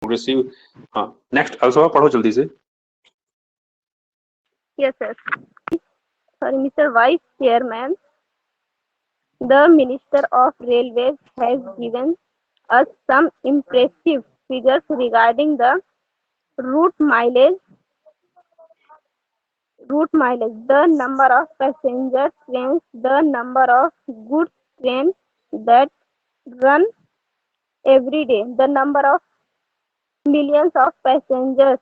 receive. हाँ, next also पढ़ो जल्दी से. Yes, sir. Sorry, Mr. Vice Chairman, the Minister of Railways has given us some impressive figures regarding the route mileage, the number of passenger trains, the number of goods trains that run every day, the number of millions of passengers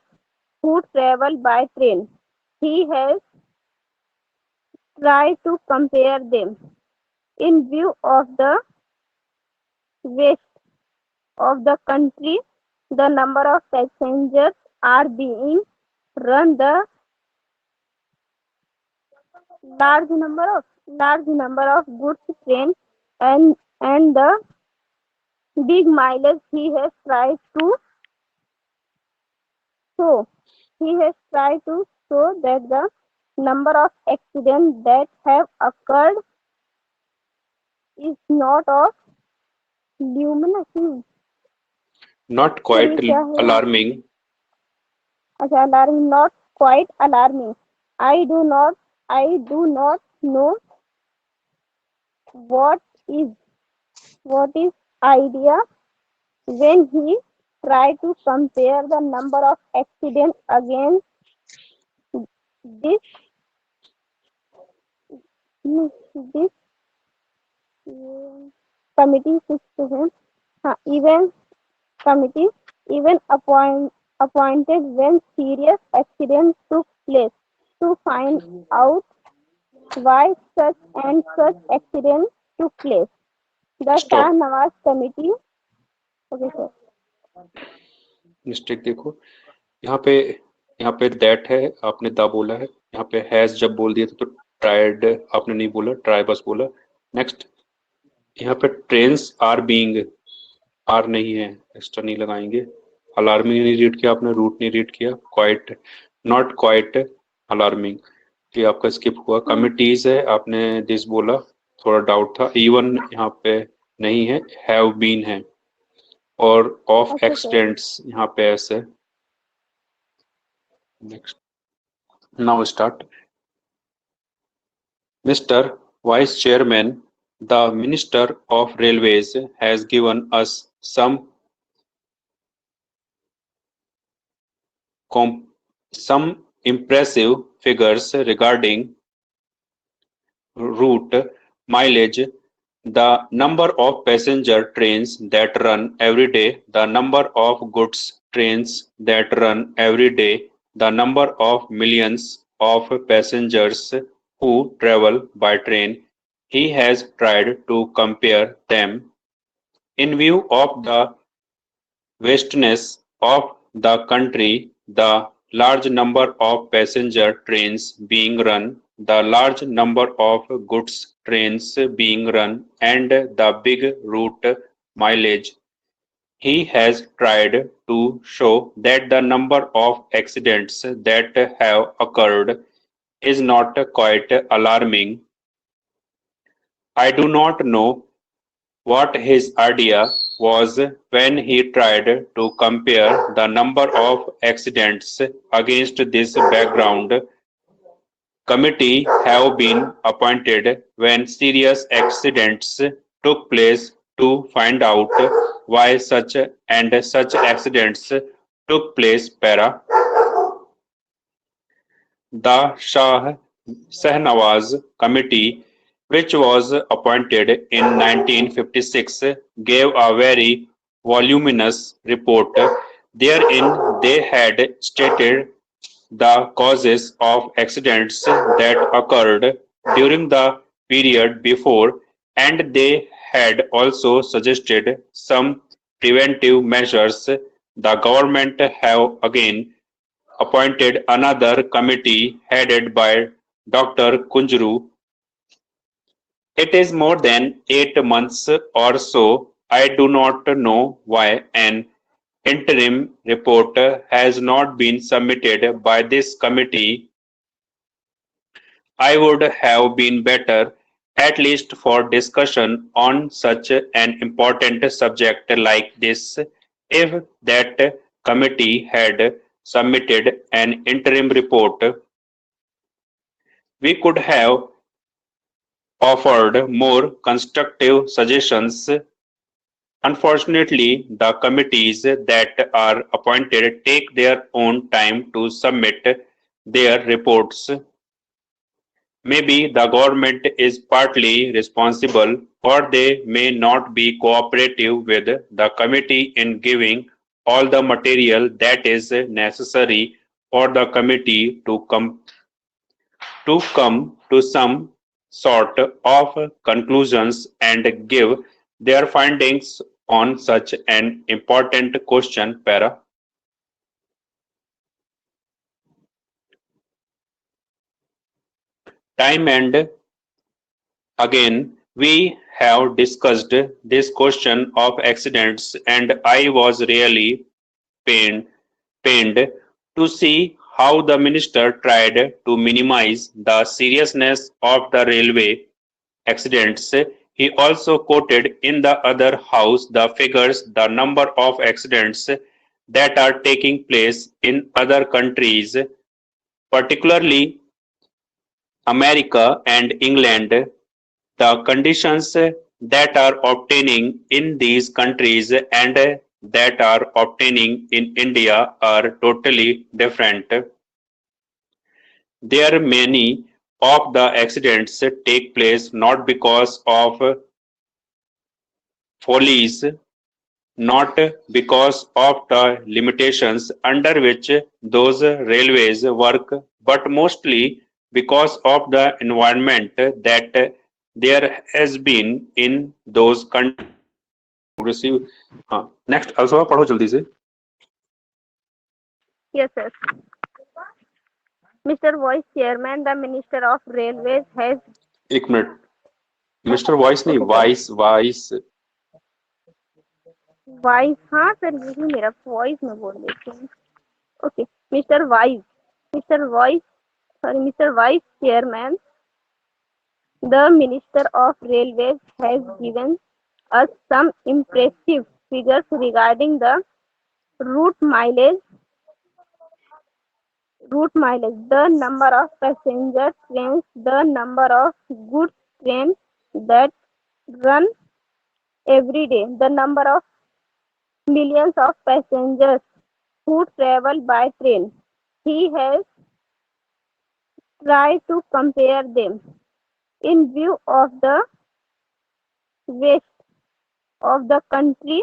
who travel by train. He has tried to compare them in view of the waste of the country, the number of passengers are being run, the large number of goods trains, and the big mileage he has tried to show. He has tried to show that the number of accidents that have occurred is not of luminous. Not sir quite ये क्या है? alarming. अच्छा, alarming, not quite alarming. I do not know what is idea when he tried to compare the number of accidents against this this committee system. Even committee even appointed when serious accidents took place to find out why such and such accidents took place. The Stop. Shah Nawaz Committee. Okay, sir. Mistake देखो, यहाँ पे that है, आपने दा बोला है. यहाँ पे हैज जब बोल दिया था तो ट्राइड आपने नहीं बोला, ट्राई बस बोला. नेक्स्ट, यहाँ पे ट्रेन्स आर बीइंग, आर नहीं है, एक्स्ट्रा नहीं लगाएंगे. अलार्मिंग नहीं रीड किया आपने, रूट नहीं रीड किया. क्वाइट, नॉट क्वाइट अलार्मिंग, ये आपका स्किप हुआ. कमिटीज है, आपने दिस बोला, थोड़ा डाउट था. इवन यहाँ पे नहीं है, हैव बीन है. और ऑफ अच्छा, एक्सीडेंट्स यहाँ पे ऐसे. Next, now start. Mr. Vice Chairman, the Minister of Railways has given us some impressive figures regarding route mileage, the number of passenger trains that run every day, the number of goods trains that run every day, the number of millions of passengers who travel by train. He has tried to compare them in view of the vastness of the country, the large number of passenger trains being run, the large number of goods trains being run, and the big route mileage. He has tried to show that the number of accidents that have occurred is not quite alarming. I do not know what his idea was when he tried to compare the number of accidents against this background. Committee have been appointed when serious accidents took place to find out why such and such accidents took place. Para. The Shahnawaz Committee, which was appointed in 1956, gave a very voluminous report. Therein, they had stated the causes of accidents that occurred during the period before, and they had also suggested some preventive measures. The government have again appointed another committee headed by Dr. Kunjru. It is more than 8 months or so. I do not know why an interim report has not been submitted by this committee. I would have been better, at least for discussion on such an important subject like this, if that committee had submitted an interim report. We could have offered more constructive suggestions. Unfortunately, the committees that are appointed take their own time to submit their reports. Maybe the government is partly responsible, or they may not be cooperative with the committee in giving all the material that is necessary for the committee to come to some sort of conclusions and give their findings on such an important question. Para. Time and again, we have discussed this question of accidents, and I was really pained, pained to see how the minister tried to minimize the seriousness of the railway accidents. He also quoted in the other house the figures, the number of accidents that are taking place in other countries, particularly America and England. The conditions that are obtaining in these countries and that are obtaining in India are totally different. There many of the accidents take place not because of follies, not because of the limitations under which those railways work, but mostly because of the environment that there has been in those countries. Next अलसवा पढ़ो जल्दी से. Yes, sir. Mr. Vice Chairman, the Minister of Railways has. एक minute. Mister voice नहीं, vice vice vice. हाँ sir, यही मेरा voice में बोल देती हूँ. Okay. Mister vice chairman, the Minister of Railways has given us some impressive figures regarding the route mileage, the number of passenger trains, the number of goods trains that run every day, the number of millions of passengers who travel by train. He has tried to compare them in view of the waste of the country,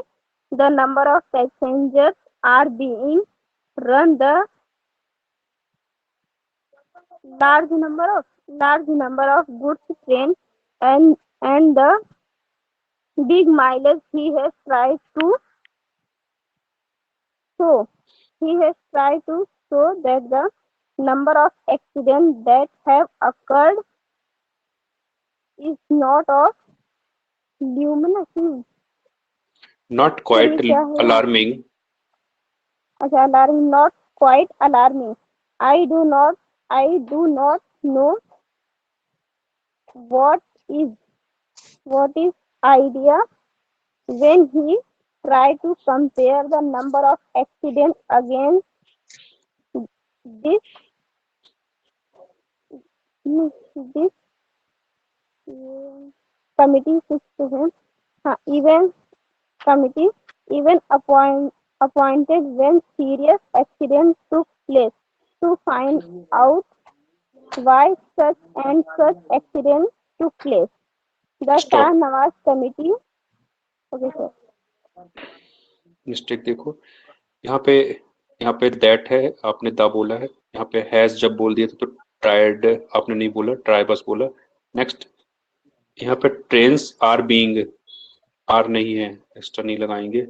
the number of passengers are being run, the large number of goods trains, and the big mileage he has tried to show. He has tried to show that the number of accidents that have occurred is not of luminous. not quite alarming. Alarming, not quite alarming. I do not know what is idea when he tried to compare the number of accidents against this committee system. Even appointed when serious accidents took place to find out why such and such accidents took place. The Stop. Shah Nawaz Committee. Okay, sir. Mistake देखो यहाँ पे that है, आपने दा बोला है. यहाँ पे हैज जब बोल दिया तो ट्राइड आपने नहीं बोला, ट्राई बस बोला. नेक्स्ट यहाँ पे ट्रेन्स आर बीइंग, आर नहीं है, एक्स्ट्रा नहीं लगाएंगे.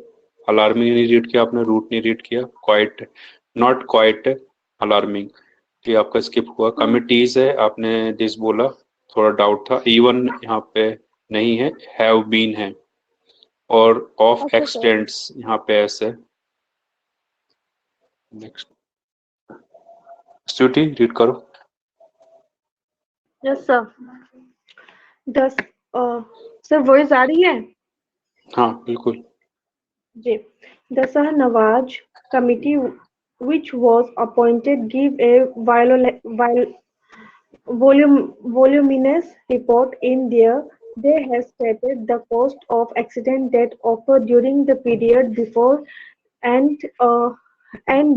अलार्मिंग नहीं रीड किया आपने, रूट नहीं रीड किया. क्वाइट, नॉट क्वाइट अलार्मिंग, ये आपका स्किप हुआ. कमिटीज है, आपने दिस बोला, थोड़ा डाउट था. इवन यहाँ पे नहीं है, हैव बीन है. और ऑफ एक्सीडेंट्स यहाँ पे ऐसे. नेक्स्ट स्टूटी रीड करो. Yes sir. सर वॉइस आ रही है? हाँ बिल्कुल जी. The Shahnawaz Committee, which was appointed, gave a voluminous report. In there, they have stated the cost of accident that occurred during the period before, and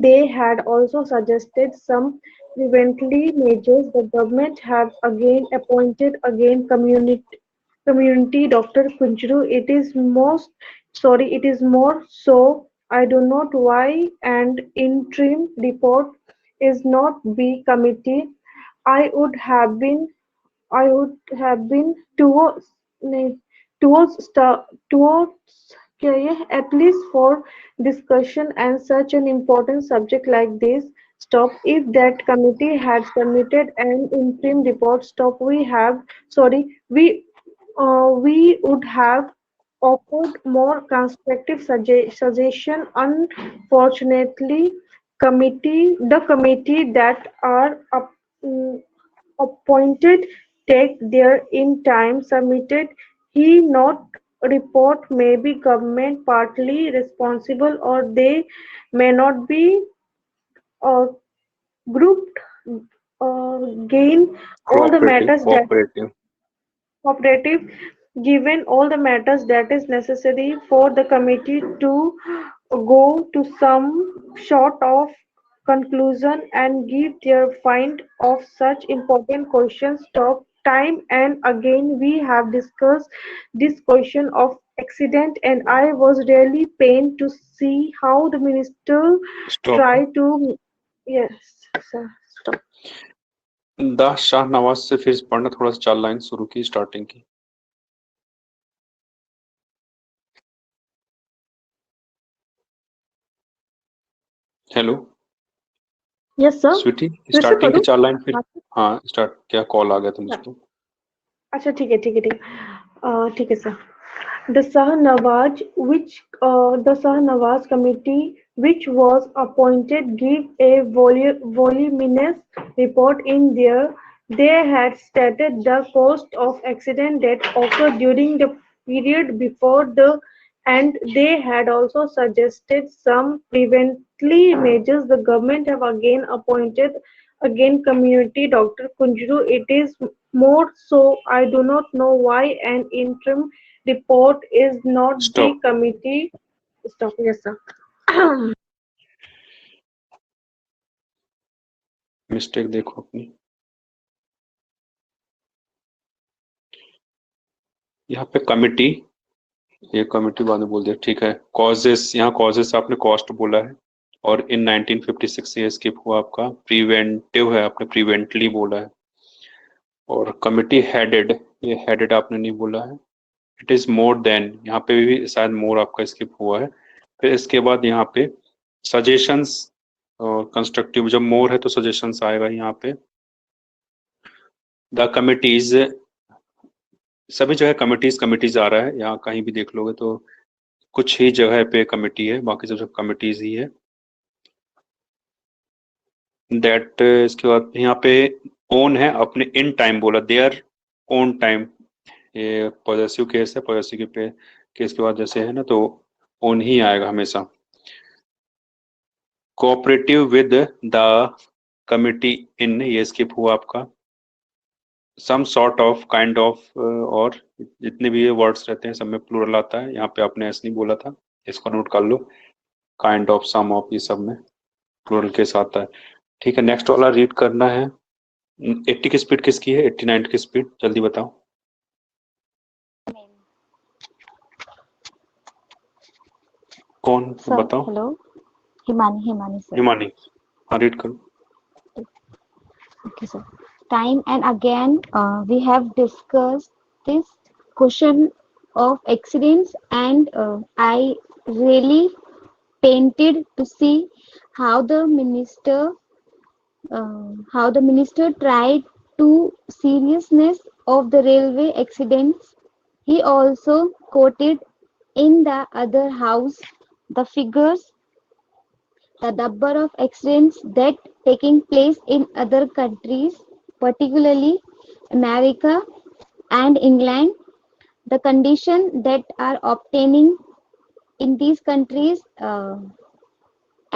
they had also suggested some preventive measures. The government have again appointed again community Dr. Kunjru. It is more so. I do not why and interim report is not B committee. I would have been I would have been towards at least for discussion and such an important subject like this. Stop if that committee had submitted an interim report. Stop we would have offered more constructive suggestion. Unfortunately, the committee that are appointed take their in time submitted he not report may be government partly responsible, or they may not be uh, grouped gain all the matters that Cooperative. cooperative given all the matters that is necessary for the committee to go to some sort of conclusion and give their find of such important questions stop time. And again we have discussed this question of accident, and I was really pained to see how the minister Stop. try to yes sir stop. The Shahnawaz से फिर पढ़ना, थोड़ा सा 4 line शुरू की starting की। Hello yes sir Sweety, फिर से स्टार्टिंग की पढ़ूं? 4 लाइन फिर। हाँ स्टार्ट, क्या कॉल आ गया था मुझको। अच्छा ठीक है ठीक है ठीक है ठीक है sir. The Shahnawaz, the Shahnawaz Committee, which was appointed, gave a voluminous report. In there, they had stated the cost of accident that occurred during the period before the, and they had also suggested some preventive measures. The government have again appointed again community Dr. Kunjru. It is more so. I do not know why an interim report is not the stop. committee. Stop. Yes, sir. Mistake देखो अपनी। यहाँ पे committee, ये committee बाद में बोल दिया, ठीक है। कॉजेस, यहाँ कॉजेस आपने कॉस्ट बोला है, और इन 1956 ये स्किप हुआ आपका। प्रिवेंटिव है, आपने प्रिवेंटली बोला है। और कमिटी हेडेड, ये हेडेड आपने नहीं बोला है। इट इज मोर देन, यहाँ पे भी शायद मोर आपका स्किप हुआ है। फिर इसके बाद यहाँ पे सजेशंस और कंस्ट्रक्टिव, जब मोर है तो सजेशंस आएगा यहाँ पे। द कमिटीज, सभी जगह कमिटीज आ रहा है, यहाँ कहीं भी देख लोगे तो कुछ ही जगह पे कमिटी है, बाकी सब कमिटीज ही है। दैट, इसके बाद यहाँ पे ओन है, अपने इन टाइम बोला, देयर ओन टाइम। ये पॉजेसिव केस है, पॉजेसिव केस के बाद जैसे है ना, तो ओन ही आएगा हमेशा। Cooperative with the committee in, ये स्किप हुआ आपका। Some sort of, kind of, और जितने भी ये वर्ड्स रहते हैं सब में प्लूरल आता है। यहाँ पे आपने ऐसे नहीं बोला था, इसको नोट कर लो। काइंड ऑफ, सम ऑफ, ये सब में प्लूरल केस आता है। ठीक है, नेक्स्ट वाला रीड करना है। 80 की स्पीड किसकी है? 89 की स्पीड, जल्दी बताओ। कौन? सर बताओ। Hello, Himani sir. हिमानी, हाँ रीड करो। Okay, sir. Time and again, we have discussed this question of accidents, and I really painted to see how the minister tried to seriousness of the railway accidents. He also quoted in the other house the figures, the number of accidents that taking place in other countries, particularly America and England, the condition that are obtaining in these countries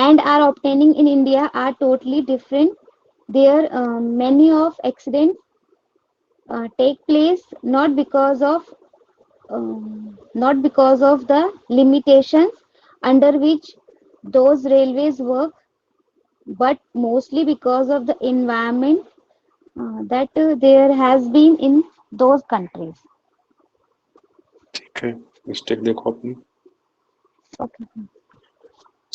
and are obtaining in India are totally different. There many of accidents take place not because of the limitations under which those railways work, but mostly because of the environment that there has been in those countries. ठीक है, mistake देखो अपनी, Okay.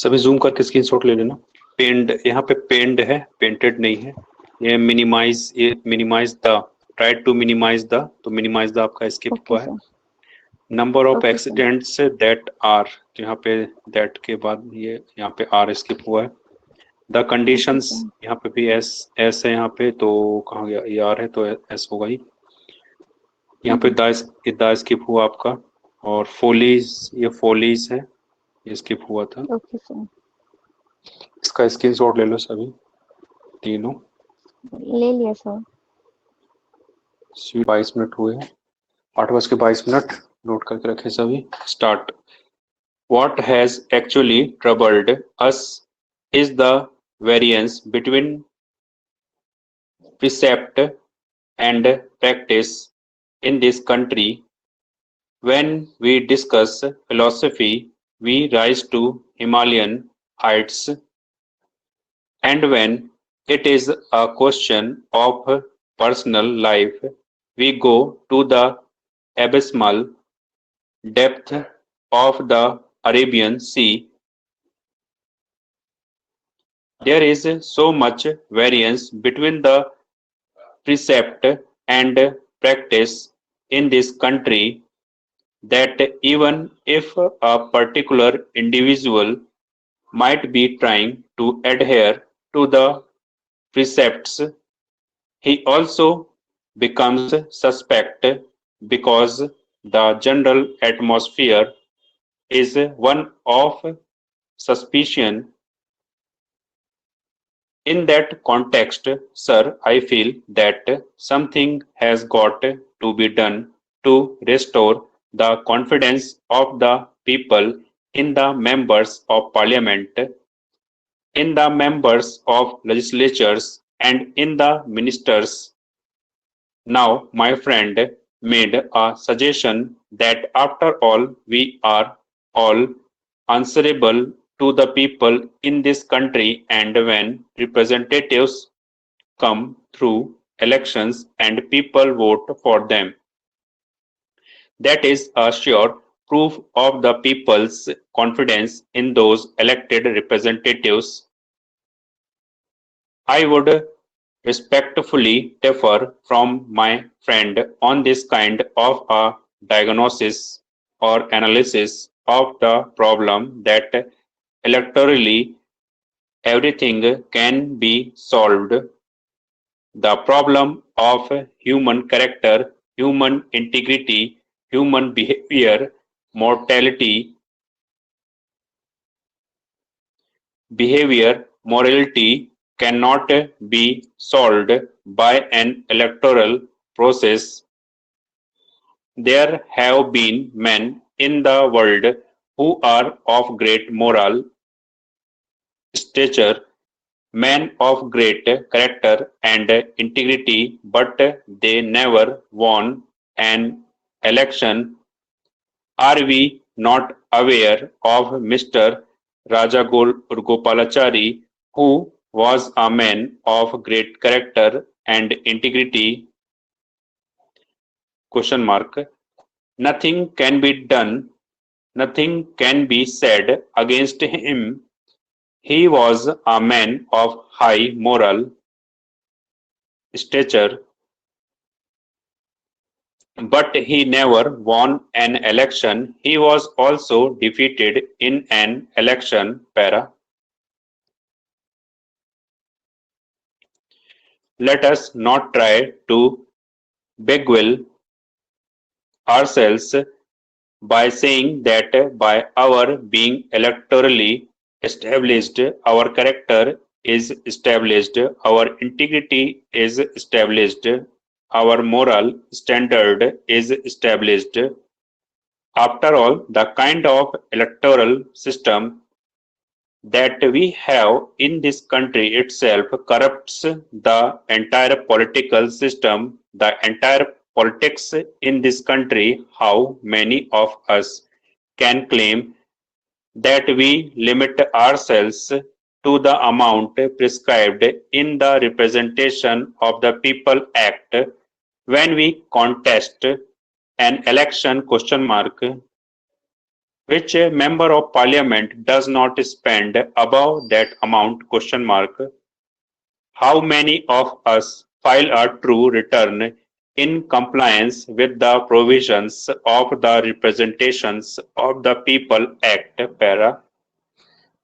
सभी zoom करके screenshot ले लेना। पेंड, यहाँ पे पेंड है, पेंटेड नहीं है। ये minimise the, try to minimise the, तो मिनिमाइज द आपका स्किप Okay, हुआ है। sir. Number of Okay, sir. Accidents that are, तो यहाँ पे दैट के बाद ये यहाँ पे आर स्किप हुआ है। The conditions, Okay, sir. यहाँ पे भी एस है, यहाँ पे तो कहाँ गया, ये आर है तो एस होगा ही। यहाँ पे द स्किप हुआ आपका, और फोलीज, ये फोलीज है, ये स्किप हुआ था। Okay, sir. इसका स्क्रीनशॉट ले लो सभी तीनों। ले लिया सर। 22 मिनट हुए, 8:22 नोट करके रखे सभी। Start. What has actually troubled us is the variance between precept and practice in this country. When we discuss philosophy, we rise to Himalayan heights, and when it is a question of personal life, we go to the abysmal depth of the Arabian Sea. There is so much variance between the precept and practice in this country that even if a particular individual might be trying to adhere to the precepts, he also becomes suspect because the general atmosphere is one of suspicion. In that context, sir, I feel that something has got to be done to restore the confidence of the people in the members of parliament, in the members of legislatures, and in the ministers. Now, my friend made a suggestion that after all, we are all answerable to the people in this country, and when representatives come through elections and people vote for them, that is a sure proof of the people's confidence in those elected representatives. I would respectfully differ from my friend on this kind of a diagnosis or analysis of the problem that electorally everything can be solved. The problem of human character, human integrity, human behavior, morality cannot be solved by an electoral process. There have been men in the world who are of great moral stature, men of great character and integrity, but they never won an election. Are we not aware of Mr. Rajagopalachari, who was a man of great character and integrity? Question mark. Nothing can be done, nothing can be said against him. He was a man of high moral stature, but he never won an election. He was also defeated in an election. Para. Let us not try to beguile ourselves by saying that by our being electorally established, our character is established, our integrity is established, our moral standard is established. After all, the kind of electoral system that we have in this country itself corrupts the entire political system, the entire politics in this country. How many of us can claim that we limit ourselves to the amount prescribed in the Representation of the People Act when we contest an election question mark, which a member of parliament does not spend above that amount question mark? How many of us file a true return in compliance with the provisions of the Representations of the People Act para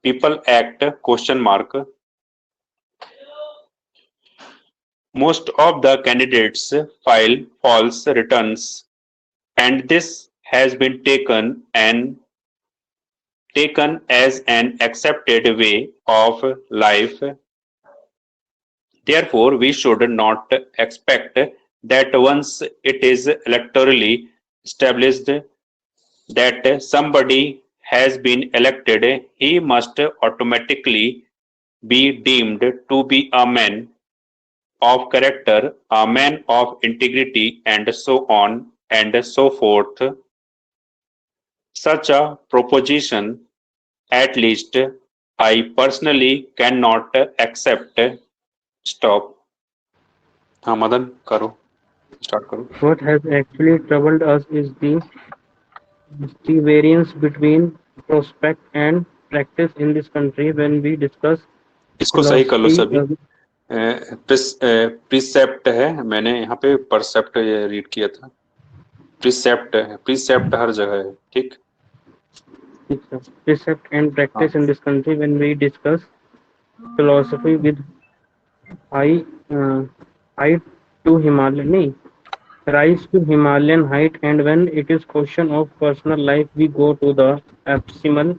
People Act question mark? Most of the candidates file false returns, and this has been taken as an accepted way of life. Therefore, we should not expect that once it is electorally established that somebody has been elected, he must automatically be deemed to be a man of character, a man of integrity, and so on and so forth. Such a proposition, at least, I personally cannot accept. Stop. हाँ मदन करो start करो. What has actually troubled us is the variance between prospect and practice in this country when we discuss इसको सही कर लो philosophy. सभी. Precept है, मैंने यहाँ पे परसेप्ट रीड किया था. प्रिसेप्ट है, प्रिसेप्ट हर जगह है. ठीक. Precept and practice in this country when we discuss philosophy with high height to Himalayan, nahi, rise to Himalayan height, and when it is question of personal life, we go to the abysmal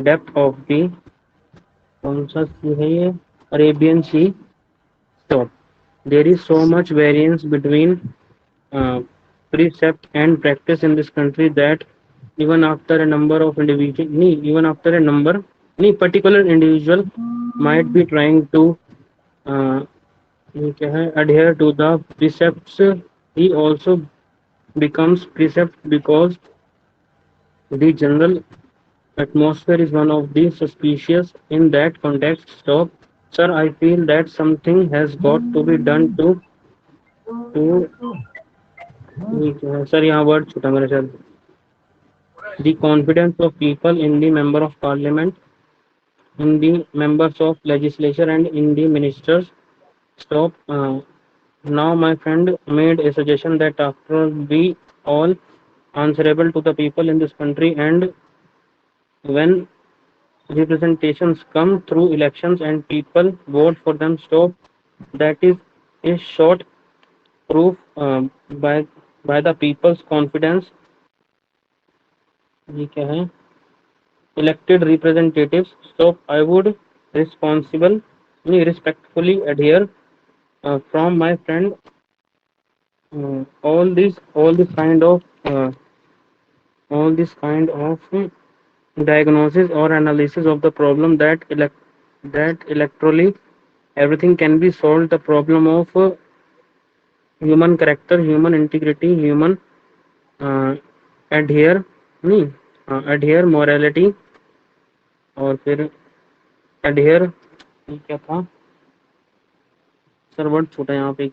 depth of the कौन सा sea है ये Arabian Sea. So there is so much variance between precept and practice in this country that even after a number of particular individual might be trying to adhere to the precepts, he also becomes precept because the general atmosphere is one of the suspicious in that context. So, sir, I feel that something has got to be done to sir, यहाँ word छूटा मेरे साथ. The confidence of people in the member of parliament, in the members of legislature, and in the ministers. Stop. Now, my friend made a suggestion that after we all answerable to the people in this country, and when representations come through elections and people vote for them, stop. That is a short proof by the people's confidence. ये क्या है? Elected representatives. Stop. I would respectfully adhere from my friend all this kind of diagnosis or analysis of the problem that electorally everything can be solved. The problem of human character, human integrity, human adhere morality, और फिर adhere क्या था sir? Word छूटा यहाँ पे.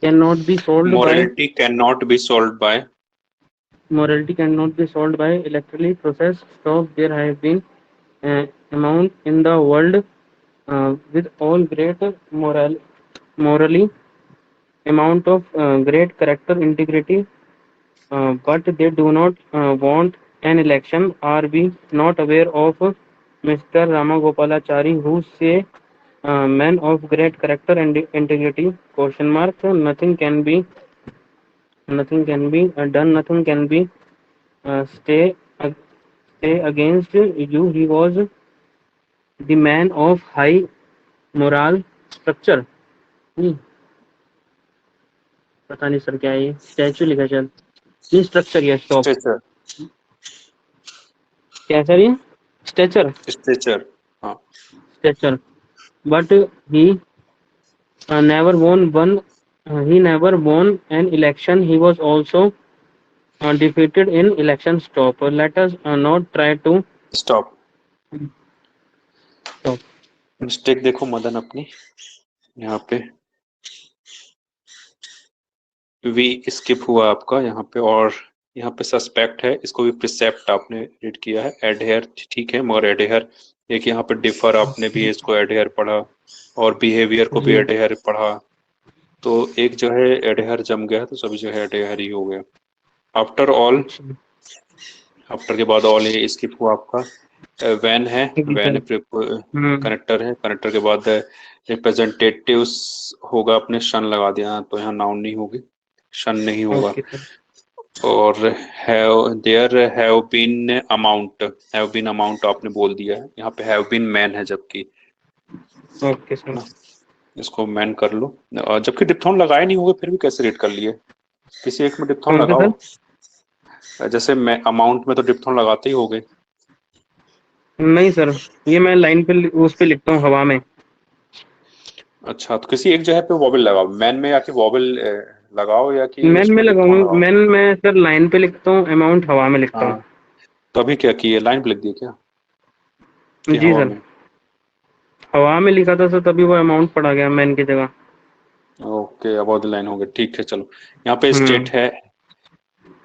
cannot be solved Morality cannot be solved by morality cannot be solved by electorally process. So there have been amount in the world with all great morally amount of great character integrity, but they do not want an election. Are we not aware of Mr. Ramagopalachari, who say men of great character and integrity? Question mark. So nothing can be done. Nothing can be stay against you. He was the man of high moral structure. पता नहीं sir क्या है ये. Statue लिखा चल. ये structure या stop stretcher, क्या सर ये स्ट्रेचर स्ट्रेचर, हाँ। Stretcher but he never won one he never won an election. He was also defeated in election. Stop. Let us not try to stop. stop. Mistake देखो मदन अपनी, यहाँ पे we skip हुआ आपका यहाँ पे, और यहाँ पे सस्पेक्ट है, इसको भी प्रिसेप्ट आपने रीड किया है। एडहेयर ठीक है, मगर एडहेयर एक यहाँ पे डिफर आपने भी इसको एडहेयर पढ़ा, और बिहेवियर को भी जी एडहेयर पढ़ा। तो एक जो है एडहेयर जम गया तो सभी जो है एडहेयर ही हो गया। आफ्टर ऑल, अच्छा आफ्टर के बाद ऑल ये स्किप हुआ आपका। वैन है, जी वैन सर कनेक्टर है, कनेक्टर के बाद रिप्रेजेंटेटिव्स होगा, अपने शन लगा दिया तो यहाँ नाउन नहीं होगी, शन नहीं होगा। ओके सर और there have been amount, have been amount आपने बोल दिया है, यहाँ पे हैव बीन मैन है जबकि, ओके है सर ना, इसको मैन कर लो। और जबकि डिप्थोन लगाए नहीं होंगे फिर भी कैसे रीड कर लिए, किसी एक में डिप्थोन कौन सा लगाओ। सर जैसे मैं अमाउंट में तो डिप्थोन लगाते ही होगे। नहीं सर ये मैं लाइन पे उस पे लिखता हूँ हवा में अच्छा, तो किसी एक जगह पे वॉवेल लगाओ, मैन में या कि वॉवेल लगाओ या कि मैन में उसमें डिप्थोन लगाऊंगा लगाओ। मैन में सर लाइन पे लिखता हूँ अमाउंट हवा में लिखता हाँ, हूँ तो अभी क्या किए, लाइन पे लिख दिए क्या कि जी हवा सर में? हवा में लिखा था सर तभी वो अमाउंट पड़ा गया मैन की जगह ओके, अबाउट द लाइन हो गया, ठीक है चलो। यहाँ पे स्टेट है,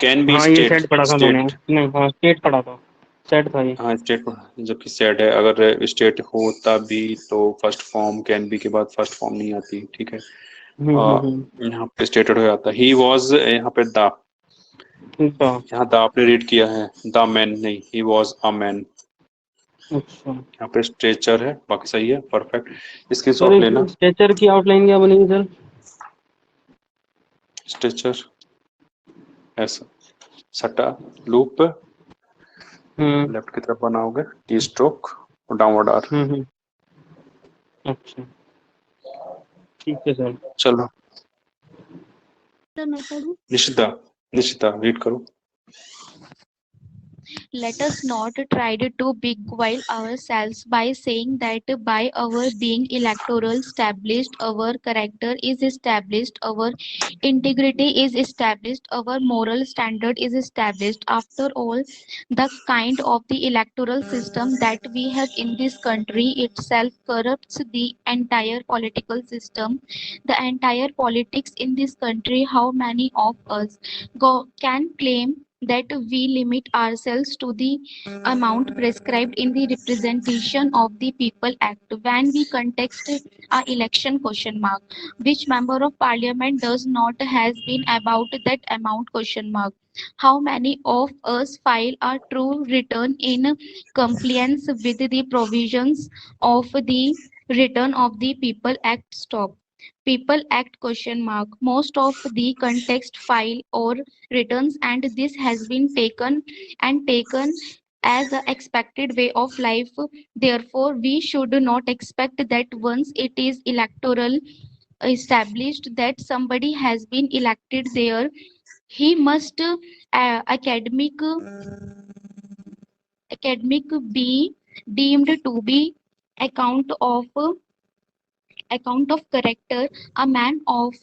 कैन बी हाँ ये स्टेट, सेट पड़ा था मैंने स्टेट, नहीं हाँ स्टेट पड़ा था सेट था ये हाँ स्टेट, जबकि सेड है। अगर स्टेट होता भी तो फर्स्ट फॉर्म कैन बी के बाद फर्स्ट फॉर्म नहीं आती, ठीक है। यहाँ पे स्टेटेड हो जाता, ही वॉज, यहाँ पे द, अच्छा यहाँ द आपने रीड किया है, द मैन नहीं, ही वॉज अ मैन। अच्छा यहाँ पे स्ट्रेचर है, बाकी सही है, परफेक्ट। इसकी सर शॉट लेना, इस स्ट्रेचर की आउटलाइन क्या बनेगी सर स्ट्रेचर ऐसा सटा लूप, हम्म लेफ्ट की तरफ बनाओगे, टी स्ट्रोक और डाउनवर्ड आर। हम्म अच्छा ठीक है सर चलो सर मैं पढ़ूं निशिता, निशिता रीड करो। Let us not try to beguile ourselves by saying that by our being electoral established, our character is established, our integrity is established, our moral standard is established. After all, the kind of the electoral system that we have in this country itself corrupts the entire political system, the entire politics in this country. How many of us can claim that we limit ourselves to the amount prescribed in the Representation of the People Act when we contest a election question mark? Which member of parliament does not has been about that amount question mark? How many of us file a true return in compliance with the provisions of the Return of the People Act? Stop. People Act question mark. Most of the context file or returns, and this has been taken as a expected way of life. Therefore we should not expect that once it is electoral established that somebody has been elected there, he must academic be deemed to be account of character, a man of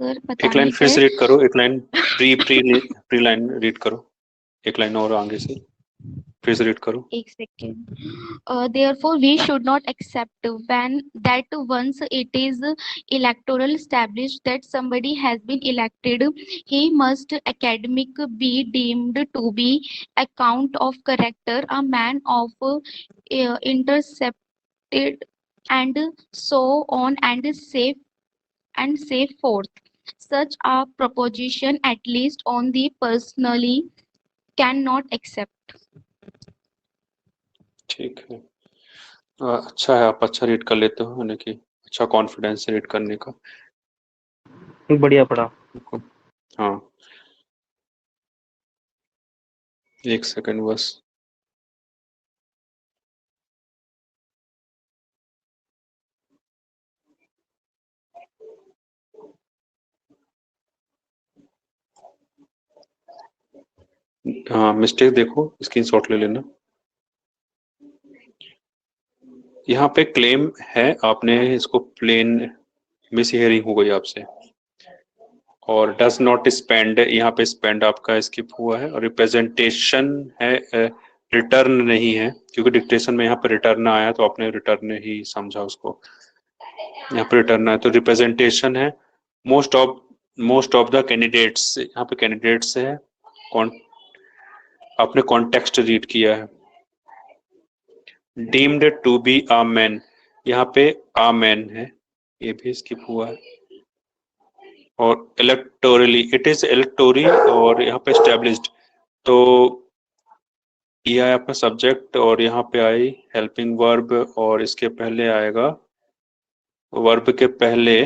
sir पता एक line नहीं फिर है से read करो, एक line pre pre pre line read करो, एक लाइन और आगे से फिर से रीड करो। एक second therefore we should not accept when that once it is electoral established that somebody has been elected, he must academic be deemed to be account of character, a man of intercepted, and so on and say forth. Such a proposition, at least on the personally, cannot accept. ठीक है, अच्छा है, आप अच्छा read कर लेते हो, यानी कि अच्छा कॉन्फिडेंस है रीड करने का। बढ़िया पड़ा हाँ, एक सेकंड बस। हाँ, मिस्टेक देखो, स्क्रीनशॉट ले लेना। यहाँ पे क्लेम है, आपने इसको प्लेन मिस हियरिंग हो गई आपसे। और डज नॉट स्पेंड, यहाँ पे स्पेंड आपका स्किप हुआ है। और रिप्रेजेंटेशन है, रिटर्न नहीं है, क्योंकि डिक्टेशन में यहाँ पे रिटर्न आया तो आपने रिटर्न ही समझा उसको। यहाँ पे रिटर्न है तो रिप्रेजेंटेशन है। मोस्ट ऑफ द कैंडिडेट्स, यहाँ पे कैंडिडेट्स है। कौन, आपने कॉन्टेक्स्ट रीड किया है। Deemed to be a man, यहाँ पे अ मैन है, ये भी स्किप हुआ है। और इलेक्टोरली, इट इज इलेक्टोरी, और यहाँ पे एस्टेब्लिश्ड, तो ये आया आपका सब्जेक्ट, और यहाँ पे आई हेल्पिंग वर्ब, और इसके पहले आएगा वर्ब के पहले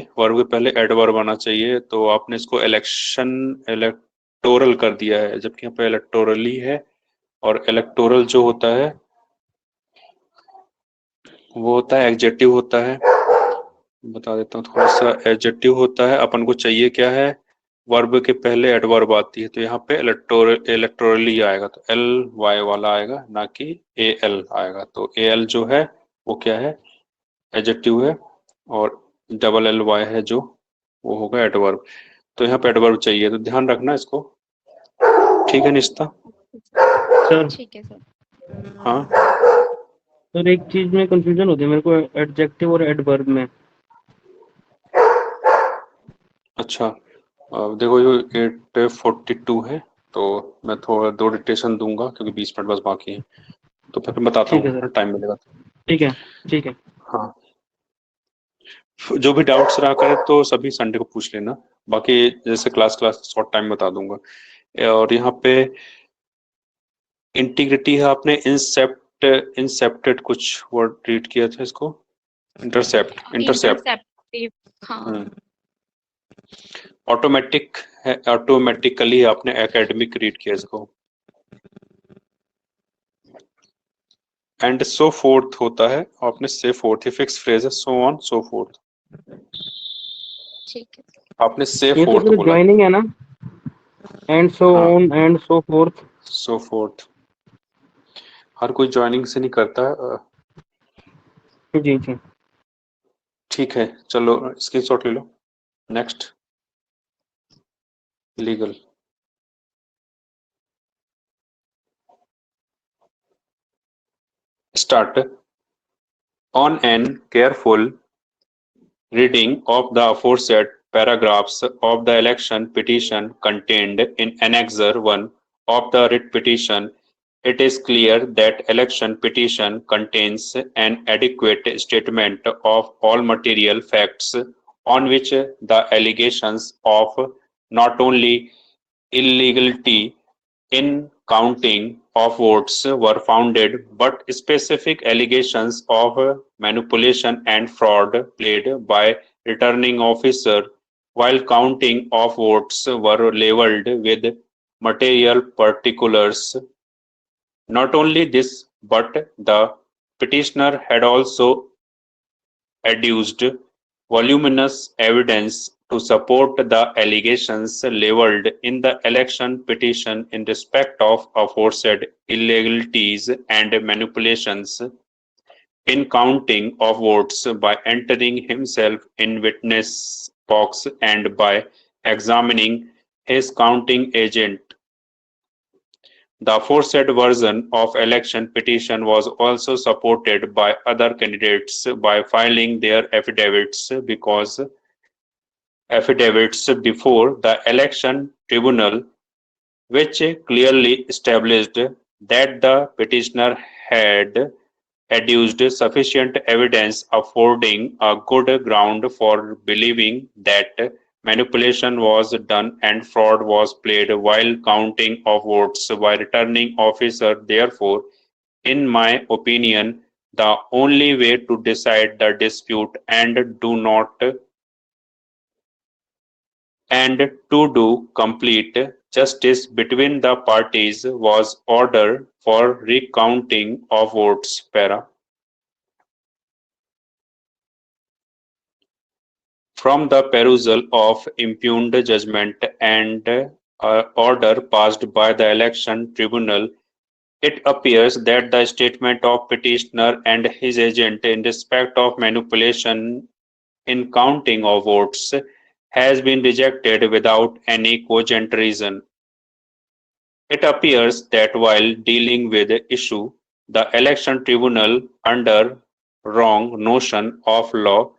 एडवर्ब आना चाहिए। तो आपने इसको इलेक्टोरल कर दिया है, जबकि यहाँ पे इलेक्टोरली है। और इलेक्टोरल जो होता है वो होता है एडजेक्टिव होता है। बता देता हूँ थोड़ा सा, एडजेक्टिव होता है। अपन को चाहिए क्या है, वर्ब के पहले एडवर्ब आती है, तो यहाँ पे इलेक्टोरली आएगा, तो एल वाई वाला आएगा, ना कि ए एल आएगा। तो ए एल जो है वो क्या है, एडजेक्टिव है, और डबल एल वाई है जो, वो होगा एडवर्ब। तो यहाँ पे एडवर्ब चाहिए, तो ध्यान रखना इसको। ठीक है निश्ता? सर ठीक है सर। हाँ, सर एक चीज में कंफ्यूजन होती है मेरे को, एडजेक्टिव और एडवर्ब में। अच्छा। देखो ये 8:42 है, तो मैं थोड़ा 2 डिक्टेशन दूंगा, क्योंकि 20 मिनट बस बाकी है। तो फिर बताता ठीक है हूँ, सर, टाइम मिलेगा तो। ठीक है, ठीक है। हाँ, जो भी डाउट्स रहा करे तो सभी संडे को पूछ लेना, बाकी जैसे क्लास शॉर्ट टाइम बता दूंगा। और यहाँ पे इंटीग्रिटी है, आपने इंसेप्टेड कुछ वर्ड रीड किया था इसको, इंटरसेप्ट। इंटरसेप्टिव, हाँ। ऑटोमेटिक है, ऑटोमेटिकली आपने एकेडमिक रीड किया इसको। एंड सो फोर्थ होता है, आपने से फोर्थ, ये फिक्स फ्रेज है, सो ऑन सो फोर्थ। ठीक है। आपने से ये तो फोर्थ सर बोला, ज्वाइनिंग है ना, एंड सो हाँ, on and so forth. So forth. हर कोई ज्वाइनिंग से नहीं करता है। जी जी। ठीक है, चलो स्क्रीनशॉट ले लो। Next, legal. Start. On an careful reading of the aforesaid paragraphs of the election petition contained in Annexure 1 of the writ petition, it is clear that election petition contains an adequate statement of all material facts on which the allegations of not only illegality in counting of votes were founded, but specific allegations of manipulation and fraud played by returning officer while counting of votes were labeled with material particulars. Not only this, but the petitioner had also adduced voluminous evidence to support the allegations leveled in the election petition in respect of aforesaid illegalities and manipulations in counting of votes by entering himself in witness box and by examining his counting agent. The aforesaid version of election petition was also supported by other candidates by filing their affidavits before the election tribunal, which clearly established that the petitioner had adduced sufficient evidence affording a good ground for believing that manipulation was done and fraud was played while counting of votes by returning officer. Therefore, in my opinion, the only way to decide the dispute and to do complete justice between the parties was order for recounting of votes. Para. From the perusal of impugned judgment and order passed by the election tribunal, it appears that the statement of petitioner and his agent in respect of manipulation in counting of votes has been rejected without any cogent reason. It appears that while dealing with the issue, the election tribunal, under wrong notion of law,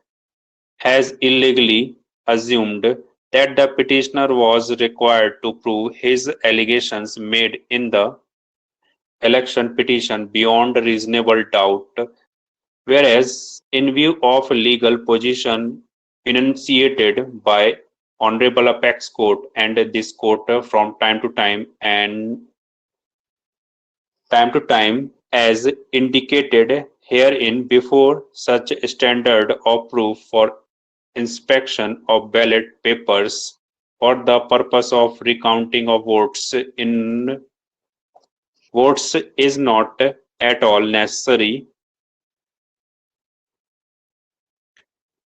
has illegally assumed that the petitioner was required to prove his allegations made in the election petition beyond reasonable doubt, whereas in view of legal position enunciated by Honorable Apex Court and this court from time to time as indicated herein before, such standard of proof for inspection of ballot papers for the purpose of recounting of votes is not at all necessary.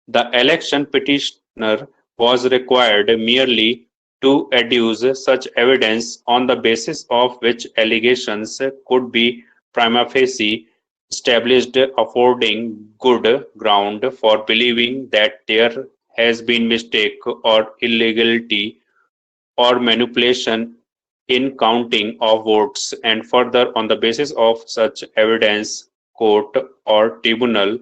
The election petitioner was required merely to adduce such evidence on the basis of which allegations could be prima facie established, affording good ground for believing that there has been mistake or illegality or manipulation in counting of votes, and further on the basis of such evidence court or tribunal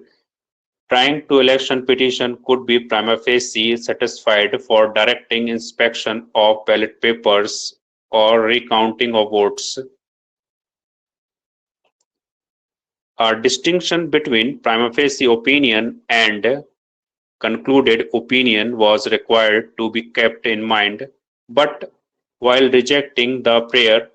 trying to election petition could be prima facie satisfied for directing inspection of ballot papers or recounting of votes. A distinction between prima facie opinion and concluded opinion was required to be kept in mind, but while rejecting the prayer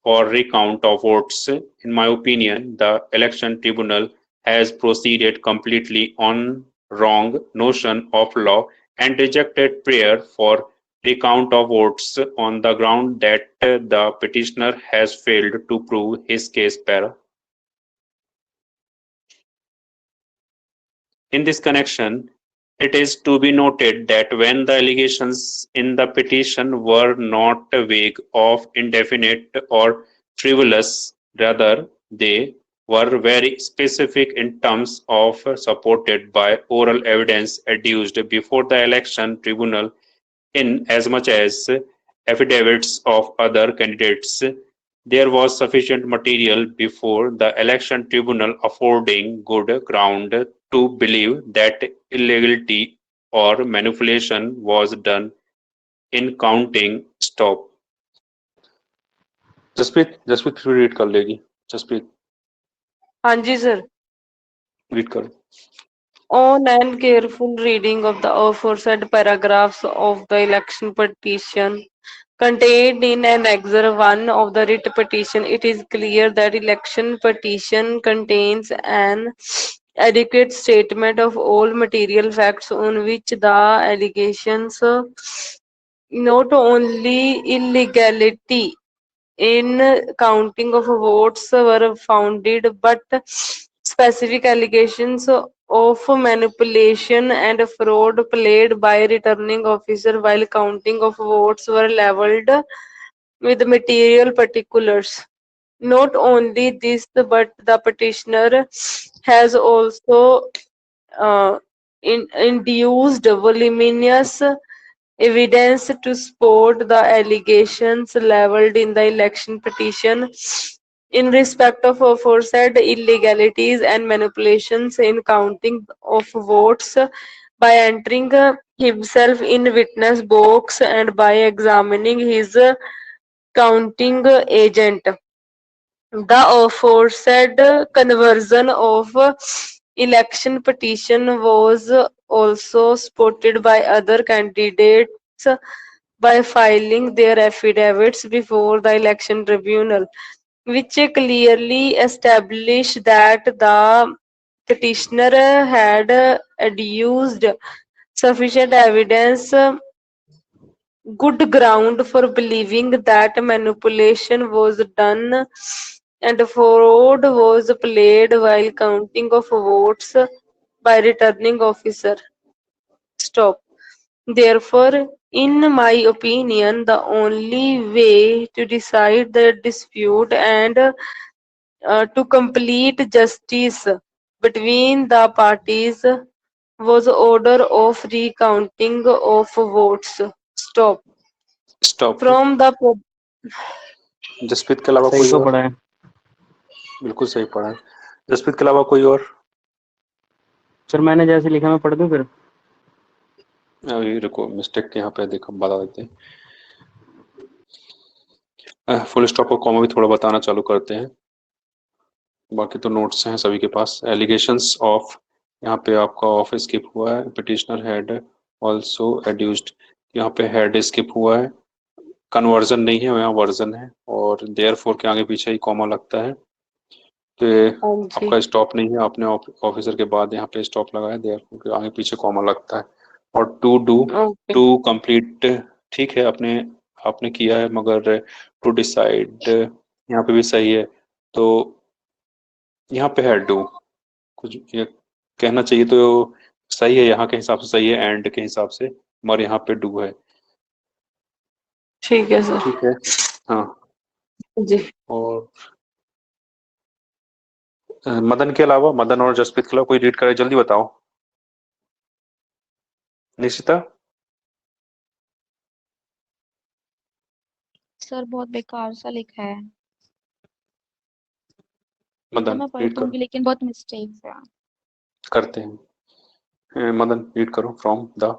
for recount of votes, in my opinion, the election tribunal has proceeded completely on wrong notion of law and rejected prayer for recount of votes on the ground that the petitioner has failed to prove his case para. In this connection, it is to be noted that when the allegations in the petition were not vague of indefinite or frivolous, rather they were very specific in terms of supported by oral evidence adduced before the election tribunal in as much as affidavits of other candidates there was sufficient material before the election tribunal affording good ground to believe that illegality or manipulation was done in counting. Stop. Jaspreet read कर लेगी. जसप्रीत हाँ जी sir. Read कर. On and careful reading of the aforesaid paragraphs of the election petition contained in Annexure 1 of the writ petition, it is clear that election petition contains an adequate statement of all material facts on which the allegations not only illegality in counting of votes were founded, but specific allegations of manipulation and fraud played by returning officer while counting of votes were leveled with material particulars. Not only this, but the petitioner has also induced voluminous evidence to support the allegations leveled in the election petition in respect of aforesaid illegalities and manipulations in counting of votes by entering himself in witness box and by examining his counting agent. The aforesaid conversion of election petition was also supported by other candidates by filing their affidavits before the election tribunal, which clearly established that the petitioner had adduced sufficient evidence, good ground for believing that manipulation was done and fraud was played while counting of votes by returning officer. Stop. Therefore, In my opinion, the only way to decide the dispute and to complete justice between the parties was order of recounting of votes. Stop. Stop. From the Jaspreet के अलावा सही कोई तो और? पढ़ा है। बिल्कुल सही पढ़ा है। जसप्रीत के अलावा कोई और? सर मैंने जैसे लिखा मैं पढ़ दूं फिर? अभी रुको, मिस्टेक यहाँ पे देखो, बता देते हैं। फुल स्टॉप और कॉमा भी थोड़ा बताना चालू करते हैं, बाकी तो नोट्स हैं सभी के पास। एलिगेशंस ऑफ, यहाँ पे आपका ऑफ स्किप हुआ है। पिटिशनर हैड आल्सो एड्यूस्ड, यहाँ पे हैड स्किप हुआ है। कन्वर्जन नहीं है, यहाँ वर्जन है। और देयरफॉर के आगे पीछे ही कॉमा लगता है, तो हाँ जी। आपका स्टॉप नहीं है, आपने ऑफिसर के बाद यहाँ पे स्टॉप लगाया, देयरफॉर के आगे पीछे कॉमा लगता है। और to do, okay. To complete, ठीक है, आपने आपने किया है, मगर टू डिसाइड यहाँ पे भी सही है, तो यहाँ पे है डू। कुछ ये कहना चाहिए तो सही है, यहाँ के हिसाब से सही है, एंड के हिसाब से, मगर यहाँ पे डू है। ठीक है सर। ठीक है, हाँ। जी। और मदन के अलावा, मदन और जसप्रीत के अलावा कोई रीड करे, जल्दी बताओ। निशिता? सर बहुत बेकार सा लिखा है। तो मदन मैं पढ़ रीड दूंगी करो। लेकिन बहुत मिस्टेक्स है। करते हैं। मदन रीड करो from the.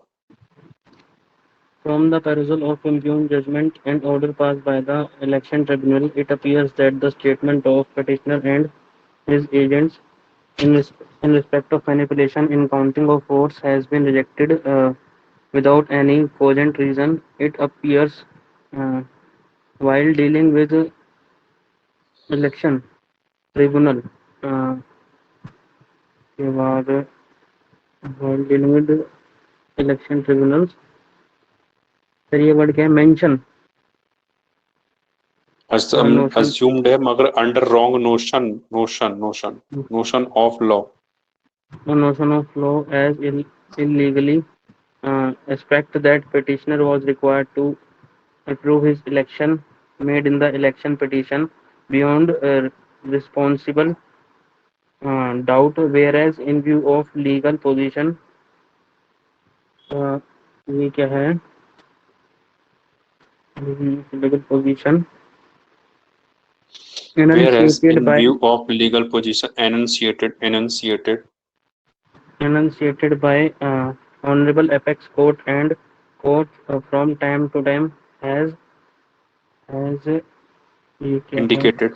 From the perusal of impugned judgment and order passed by the election tribunal, it appears that the statement of petitioner and his agents in respect of manipulation in counting of votes has been rejected without any cogent reason. It appears uh, while dealing with election tribunal के बाद while dealing with election tribunals, फिर ये word क्या है? Mention notion assumed है, मगर under wrong notion, notion of law. notion of law as illegally aspect that petitioner was required to approve his election made in the election petition beyond responsible doubt, whereas in view of legal position ये क्या है? legal position Whereas enunciated in by view of legal position, honorable apex court and courts from time to time has ये क्या है? indicated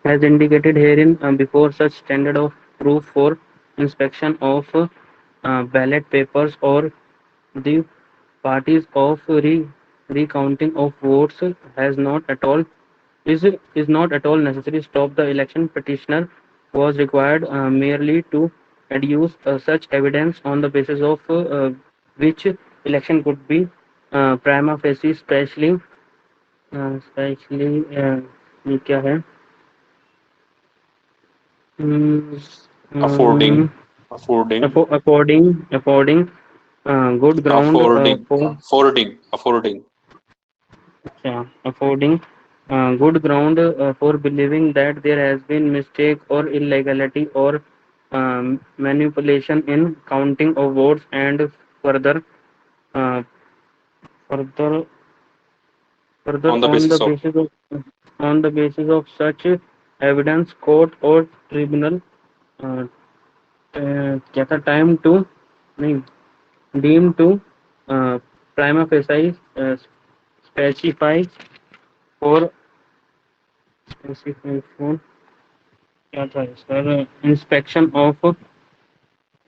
Has indicated herein before such standard of proof for inspection of ballot papers or the parties of recounting of votes is not at all necessary. Stop the election. Petitioner was required merely to adduce such evidence on the basis of which election could be prima facie, especially ये क्या है? affording affording good ground affording good ground for believing that there has been mistake or illegality or manipulation in counting of votes, and further uh, further on the on the basis of such evidence court or tribunal क्या था? Time to नहीं deem to prima facie specify for क्या था sir? inspection of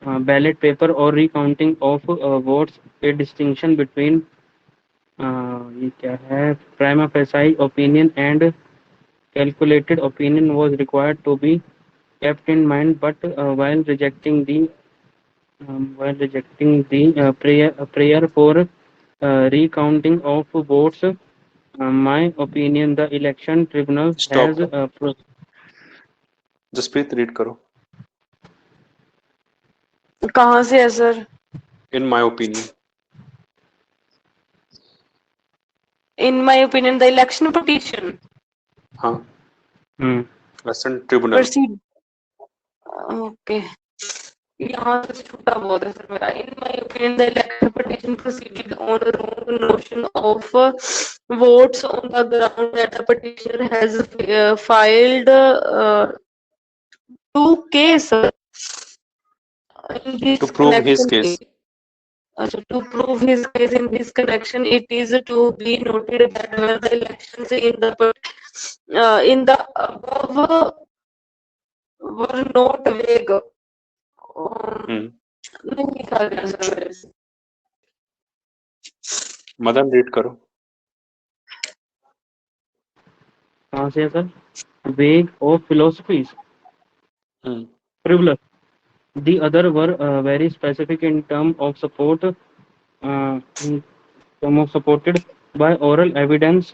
ballot paper or recounting of votes, a distinction between ये क्या है? prima facie opinion and calculated opinion was required to be kept in mind, but while rejecting the prayer for recounting of votes, my opinion, the election tribunal has stop। Jaspreet read करो। कहाँ से है sir? In my opinion. in my opinion, the election petition हाँ, election tribunal. proceed. Okay. यहाँ से छूटा बहुत है सर मेरा. In my opinion, the election petition proceeded on the wrong notion of votes on the ground that the petitioner has filed two cases in this To prove his connection. case. To prove his case in this connection, it is to be noted that where the elections in the above were not vague. नहीं लिखा गया sir मेरे से. Madan read करो. कहाँ से है sir? Vague of philosophies. Frivolous. The other were very specific in term of support, supported by oral evidence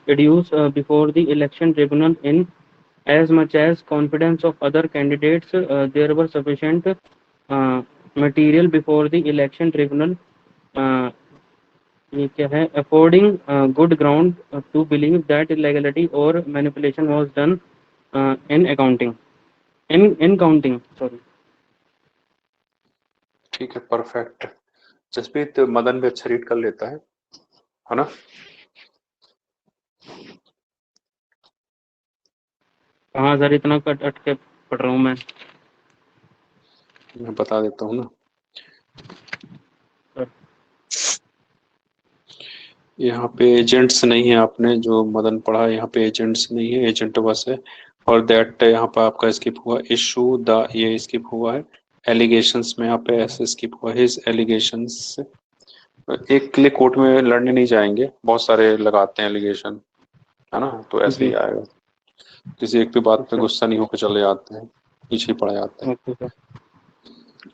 adduced before the election tribunal. In as much as confidence of other candidates, there were sufficient material before the election tribunal. ये क्या है? Affording good ground to believe that illegality or manipulation was done in counting. Sorry. ठीक है, perfect. Jasprit, Madan भी अच्छा read कर लेता है ना? हाँ सर, इतना कट अट के पढ़ रहा हूँ मैं बता देता हूँ ना. यहाँ पे एजेंट्स नहीं है, आपने जो मदन पढ़ा है यहाँ पे एजेंट्स नहीं है, एजेंट बस है. और दैट यहाँ पे आपका स्किप हुआ. इशू द, ये स्किप हुआ है. एलिगेशंस में यहाँ पे ऐसे स्किप हुआ. हिज एलिगेशंस, एक के लिए कोर्ट में लड़ने नहीं जाएंगे, बहुत सारे लगाते हैं एलिगेशन, है ना? तो ऐसे ही आएगा. किसी एक पे बात पे गुस्सा नहीं होकर चले जाते हैं, पीछे पड़ जाते हैं.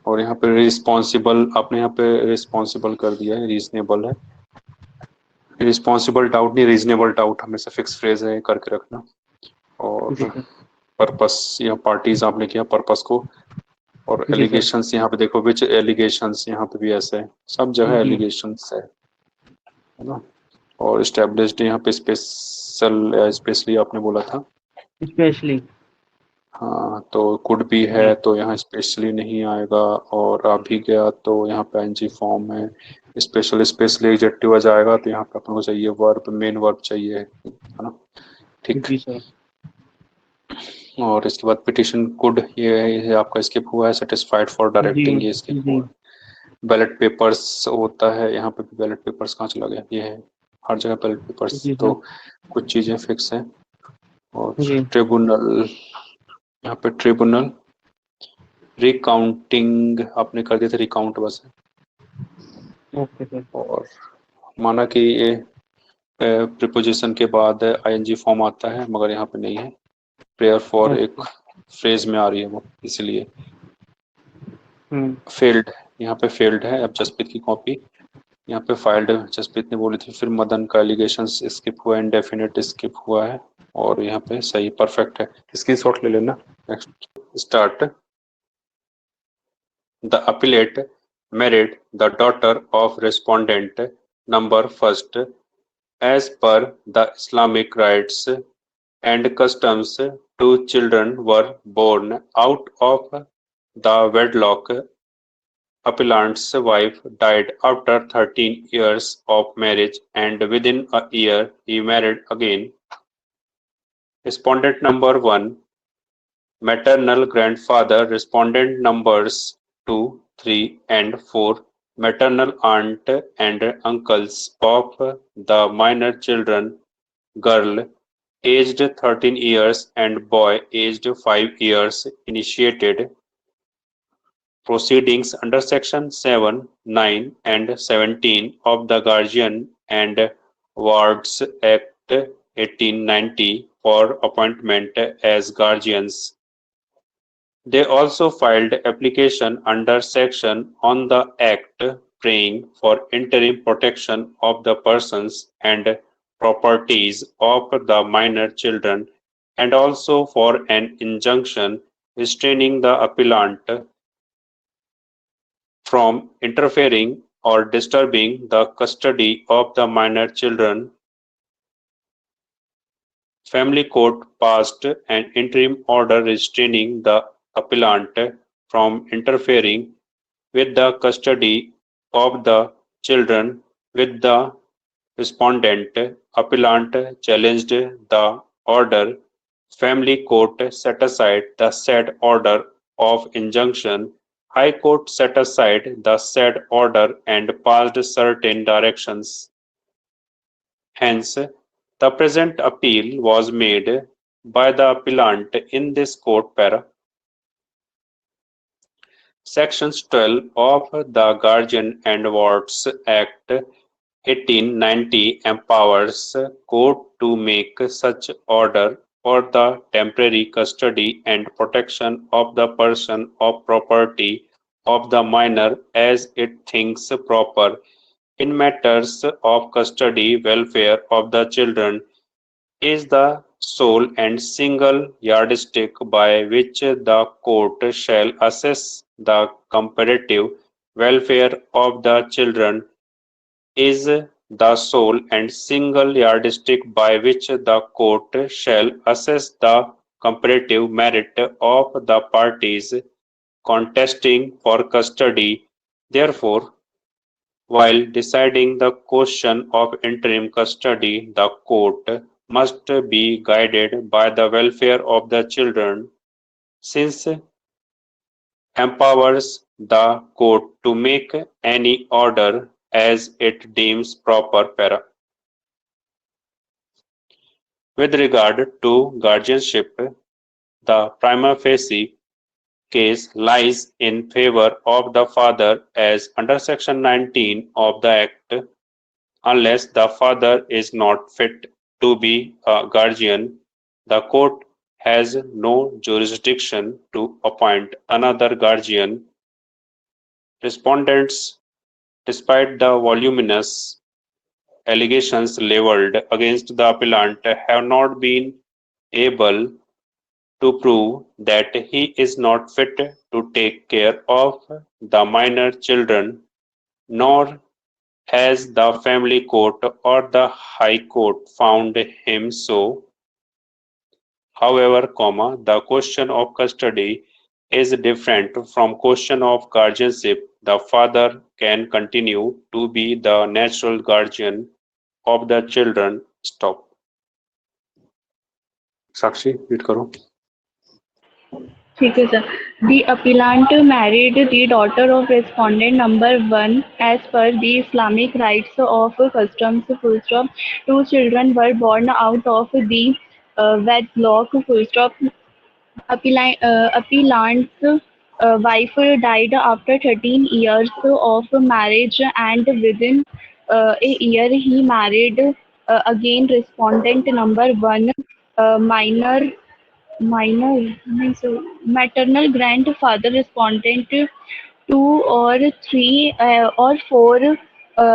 और यहाँ पे रिस्पॉन्सिबल, आपने यहाँ पे रिस्पॉन्सिबल कर दिया है, रीजनेबल है. रिस्पॉन्सिबल डाउट नहीं, रीजनेबल डाउट हमेशा फिक्स फ्रेज है, करके रखना. और पर्पस, यहाँ पार्टीज आपने किया पर्पस को. और एलिगेशंस यहाँ पे देखो, विच एलिगेशंस, यहाँ पे भी ऐसे है, सब जगह एलिगेशंस है ना? और एस्टेब्लिश्ड यहाँ पे स्पेशल, स्पेशली आपने बोला था, स्पेशली. हाँ, तो कुड भी है तो यहाँ स्पेशली नहीं आएगा. और आ भी गया तो यहाँ पे एनजी फॉर्म है. स्पेशली एडजेक्टिव आ जाएगा तो यहाँ पे अपन को चाहिए वर्ब, मेन वर्ब चाहिए, है ना? ठीक. और इसके बाद पिटिशन कुड, ये आपका स्किप हुआ है. सेटिस्फाइड फॉर डायरेक्टिंग, ये स्किप हुआ है. बैलेट पेपर्स होता है, यहाँ पे भी बैलेट पेपर्स कहाँ चला गया? ये है, हर जगह बैलेट पेपर्स. तो कुछ चीजें फिक्स हैं. और ट्रिब्यूनल, यहाँ पे ट्रिब्यूनल. रिकाउंटिंग आपने कर दिया था, रिकाउंट बस है. और माना कि ये प्रीपोजिशन के बाद आईएनजी फॉर्म आता है, मगर यहाँ पे नहीं है. प्रेयर फॉर एक फ्रेज में आ रही है वो, इसलिए फेल्ड, यहाँ पे फेल्ड है. अब जसप्रीत की कॉपी, यहाँ पे फाइल्ड जसप्रीत ने बोली थी. फिर मदन का एलिगेशन स्किप हुआ, इंडेफिनिट स्किप हुआ है. और यहाँ पे सही, परफेक्ट है. स्क्रीनशॉट ले लेना. Next, start. The appellate married the daughter of respondent number first. As per the Islamic rites and customs, two children were born out of the wedlock. Appellant's wife died after 13 years of marriage, and within a year he married again. Respondent number 1, maternal grandfather. Respondent numbers 2, 3 and 4, maternal aunt and uncles of the minor children, girl aged 13 years and boy aged 5 years, initiated proceedings under section 7, 9 and 17 of the Guardian and Wards Act 1890 for appointment as guardians. They also filed application under section on the Act praying for interim protection of the persons and properties of the minor children, and also for an injunction restraining the appellant from interfering or disturbing the custody of the minor children, Family Court passed an interim order restraining the appellant from interfering with the custody of the children with the respondent. Appellant challenged the order. Family Court set aside the said order of injunction. High Court set aside the said order and passed certain directions. Hence, the present appeal was made by the appellant in this court para. Sections 12 of the Guardian and Wards Act 1890 empowers court to make such order for the temporary custody and protection of the person or property of the minor as it thinks proper in matters of custody welfare of the children is the sole and single yardstick by which the court shall assess the comparative welfare of the children is the sole and single yardstick by which the court shall assess the comparative merit of the parties contesting for custody. Therefore, while deciding the question of interim custody, the court must be guided by the welfare of the children, since empowers the court to make any order as it deems proper para. With regard to guardianship, the prima facie case lies in favor of the father as under section 19 of the Act, unless the father is not fit to be a guardian, the court has no jurisdiction to appoint another guardian. Respondents, despite the voluminous allegations leveled against the appellant, have not been able to prove that he is not fit to take care of the minor children, nor has the family court or the high court found him so. However, the question of custody is different from question of guardianship. The father can continue to be the natural guardian of the children. Stop. Sakshi read करो. ठीक है sir. The appellant married the daughter of respondent number 1 as per the Islamic rites of customs. Full stop. 2 children were born out of the wedlock. Full stop. Appellant's wife died after 13 years of marriage, and within a year he married again respondent number 1, means maternal grandfather, respondent 2 or 3 or 4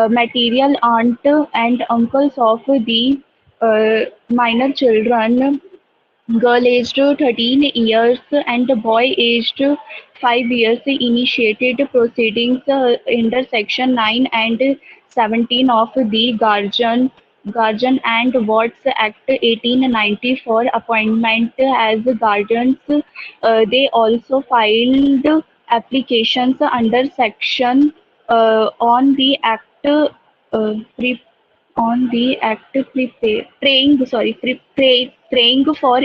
material aunt and uncles of the minor children, girl aged 13 years and boy aged 5 years, initiated proceedings under section 9 and 17 of the Guardian and Wards Act 1890 for appointment as guardians. They also filed applications under section on the act praying for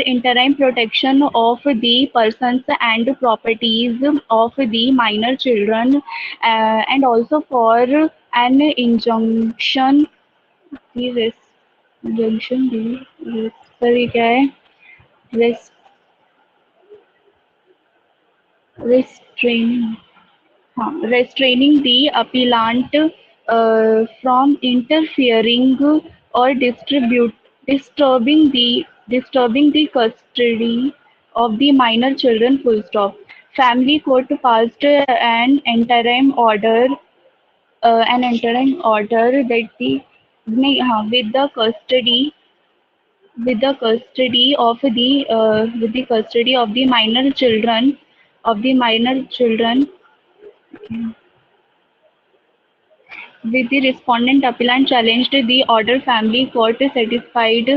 interim protection of the persons and properties of the minor children, and also for an injunction. Restraining the appellant from interfering or disturbing the custody of the minor children. Full stop. Family court passed an interim order that with the custody of the minor children with the respondent appellant challenged the order, family court satisfied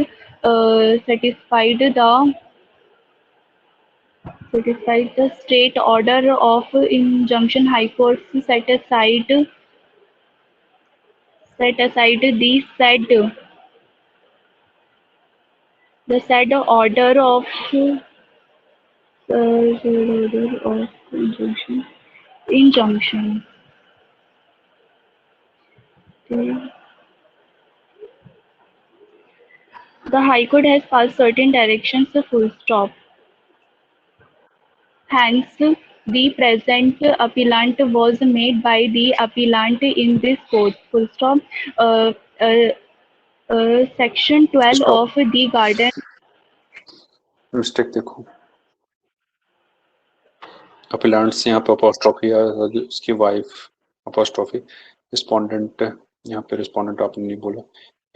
the state order of injunction. High court set aside the said order of injunction. The High Court has passed certain directions. Full stop. Hence, the present appellant was made by the appellant in this court. Full stop. Uh, uh, Section 12 stop, of the Garden. Mistake देखो, अपिलांट्स यहाँ पे apostrophe है, उसकी wife apostrophe, respondent यहाँ पे respondent आपने नहीं बोला,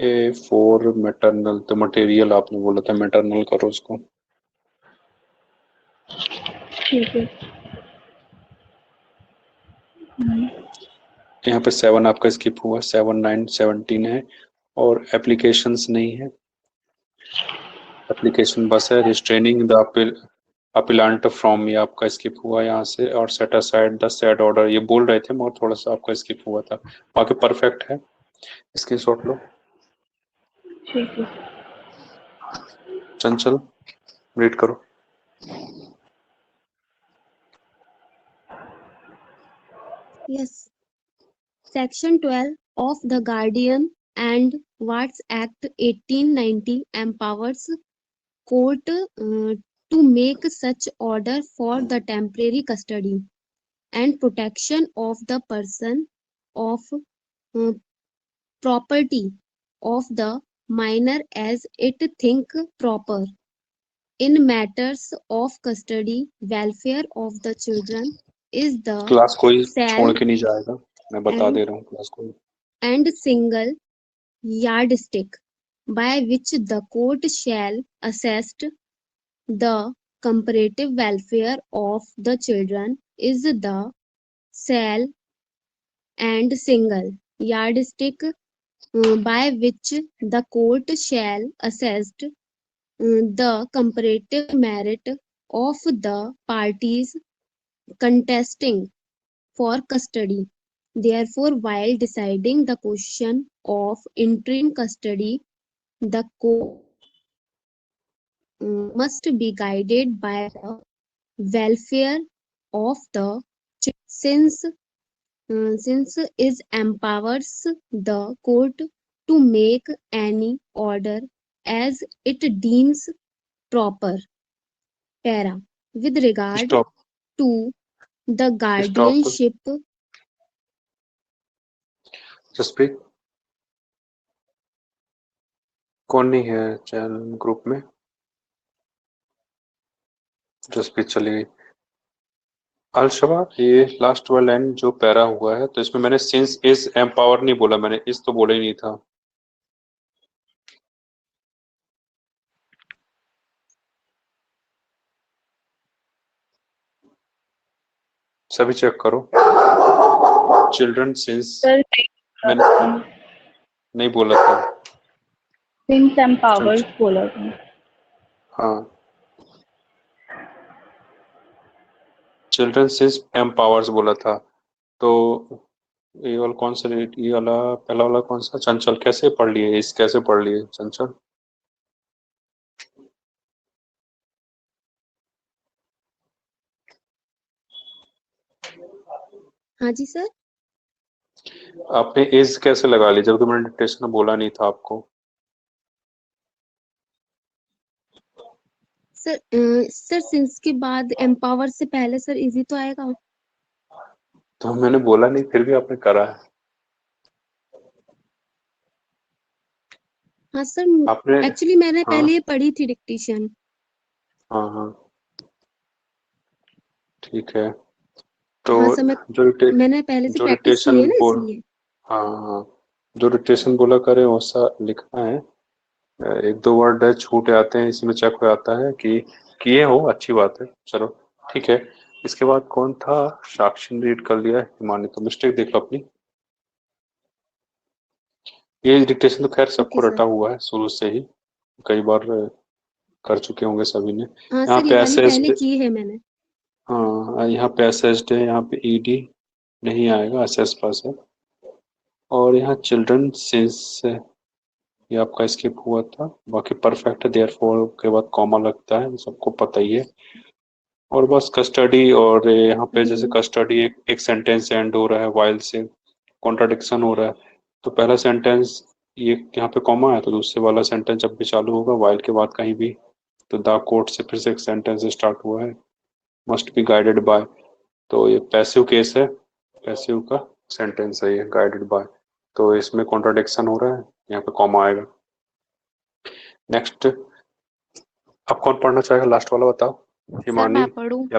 ए फॉर मैटरनल, तो मटेरियल आपने बोला था, मैटरनल करो उसको। ठीक है। यहाँ पे 7 आपका स्किप हुआ, 7, 9, 17 है और एप्लीकेशंस नहीं है, एप्लीकेशन बस है। रिस्ट्रेनिंग द अपीलांट फ्रॉम, ये आपका स्किप हुआ यहाँ से, और set aside the said order ये बोल रहे थे मगर थोड़ा सा आपका स्किप हुआ था, बाकी परफेक्ट है। स्क्रीनशॉट लो। ठीक है। चंचल रीड करो। Yes. Section 12 of the Guardian and Wards Act 1890 empowers court to make such order for the temporary custody and protection of the person of property of the minor as it think proper in matters of custody welfare of the children is the class कोई cell छोड़ के नहीं जाएगा, मैं बता and दे रहा हूँ class कोई। and single yardstick by which the court shall assess the comparative welfare of the children is the cell and single yardstick by which the court shall assess the comparative merit of the parties contesting for custody. Therefore, while deciding the question of interim custody, the court must be guided by the welfare of the child, since it empowers the court to make any order as it deems proper. Para. With regard stop, to the stop, guardianship Jaspreet कौन नहीं है channel group में? जसप्रीत चली गई। अलशबा, ये last वाला line जो para हुआ है, तो इसमें मैंने सिंस इज एम्पावर नहीं बोला, मैंने इस तो बोला ही नहीं था। सभी चेक करो। चिल्ड्रन सिंस सर मैंने नहीं बोला था। सिंस एम्पावर्स बोला था। हाँ, चिल्ड्रन सिंस एम्पावर्स बोला था। तो ये वाला कौन सा, ये वाला पहला वाला कौन सा? चंचल कैसे पढ़ लिए, इस कैसे पढ़ लिए चंचल? हाँ जी सर। आपने इज कैसे लगा ली जबकि मैंने डिक्टेशन में बोला नहीं था आपको? सर सिंस के बाद एम्पावर से पहले सर इजी तो आएगा। तो मैंने बोला नहीं, फिर भी आपने करा है। हाँ सर, आपने एक्चुअली मैंने हाँ पहले ये पढ़ी थी डिक्टेशन। हाँ हाँ ठीक है। तो हाँ सर, जो मैंने पहले से जो प्रैक्टिस की डिक्टेशन है ना बोल इसलिए। हाँ हाँ जो डिक्टेशन बोला करे वैसा लिखना है। एक दो वर्ड छूट आते हैं, इसमें चेक हो जाता है कि किए हो, अच्छी बात है। चलो ठीक है। इसके बाद कौन था? साक्षी ने रीड कर लिया, हिमानी तो मिस्टेक देख लो अपनी। ये डिक्टेशन तो खैर सबको ओके सर। रटा हुआ है शुरू से ही, कई बार कर चुके होंगे सभी ने। हाँ यहाँ सर, पे ये वाली पहले असेस्ड, की है मैंने। हाँ यहाँ पे असेस्ड है, यहाँ पे ईडी नहीं आएगा, असेस पास है। और यहाँ चिल्ड्रन सिंस ये आपका स्किप हुआ था। बाकी परफेक्ट देयरफॉर के बाद कॉमा लगता है, सबको पता ही है। और बस कस्टडी, और यहाँ पे जैसे कस्टडी एक सेंटेंस एंड हो रहा है वाइल से, कॉन्ट्राडिक्शन हो रहा है, तो पहला सेंटेंस ये यहाँ पे कॉमा है, तो दूसरे वाला सेंटेंस जब भी चालू होगा वाइल के बाद कहीं भी, तो द कोर्ट से फिर से एक सेंटेंस स्टार्ट हुआ है, मस्ट बी गाइडेड बाय, तो ये पैसिव केस है, पैसिव का सेंटेंस है ये, गाइडेड बाय, तो इसमें कॉन्ट्राडिक्शन हो रहा है, यहाँ पे कॉमा आएगा। नेक्स्ट, अब कौन पढ़ना चाहेगा? लास्ट वाला बताओ। हिमानी मैं पढ़ूं? या